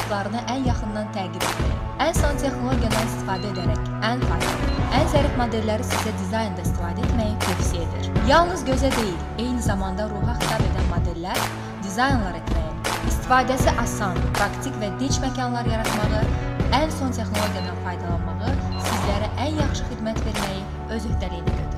əməkdaşlarını ən yaxından təqib etməyi, ən son texnologiyadan istifadə edərək ən faydalı, ən zərif modelləri sizə dizaynda istifadə etməyi tövsiyə edir. Yalnız gözə deyil, eyni zamanda ruha xitab edən modellər dizaynlar etməyi, istifadəsi asan, praktik və dinc məkanlar yaratmağı, ən son texnologiyadan faydalanmağı, sizlərə ən yaxşı xidmət verməyi öz öhdəliyinə götürür.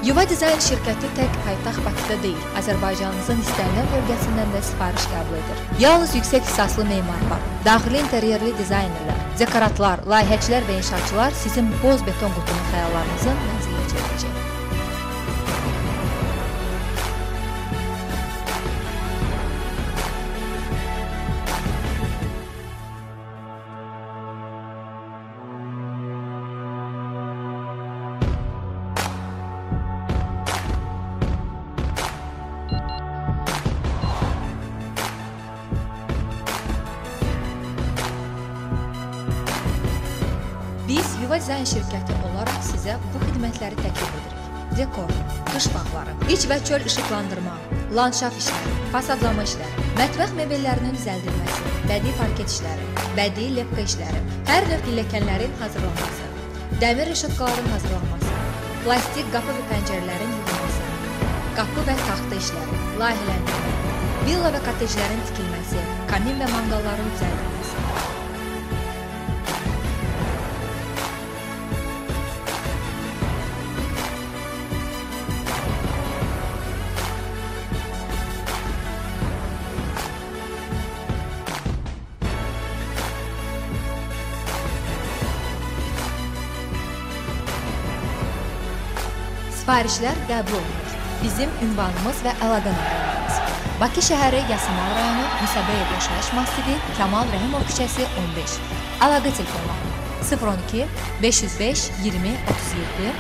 Yuva Dizayn şirkəti tək paytaxt Bakıda deyil, Azərbaycanımızın istənilən bölgəsindən də sifariş qəbul edir. Yalnız yüksək ixtisaslı memarlar, daxili interyerli dizaynerlər, dekoratlar, layihəçilər və inşaatçılar sizin boz beton qutunun xəyallarınızın mənzilinə çevirəcək. Biz Yuva Dizayn şirkəti olaraq sizə bu xidmətləri təklif edirik. Dekor, qış bağları, iç və çöl işıqlandırma, landşaf işləri, fasadlama işləri, mətbəx mebellərinin düzəldilməsi, bədii parket işləri, bədii lepka işləri, hər növ pilləkənlərin hazırlanması, dəmir rəşatqaların hazırlanması, plastik qapı və pəncərələrin yığılması, qapı və taxta işləri, layihələndirmə, villa və kotejlərin tikilməsi, kamin və manqalların düzəldilməsi. Sifarişlər qəbul olunur. Bizim ünvanımız və əlaqə nömrələrimiz: Bakı şəhəri, Yasamal rayonu, Musabəyov yaşayış massivi, Kamal Rəhimov küçəsi 15. Əlaqə telefonları 012 505 20 37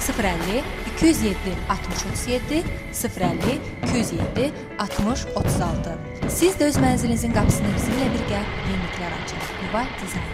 050 207 60 37 050 207 60 36. Siz də öz mənzilinizin qapısını bizimlə birgə yeniliklər açın. Yuva Dizayn.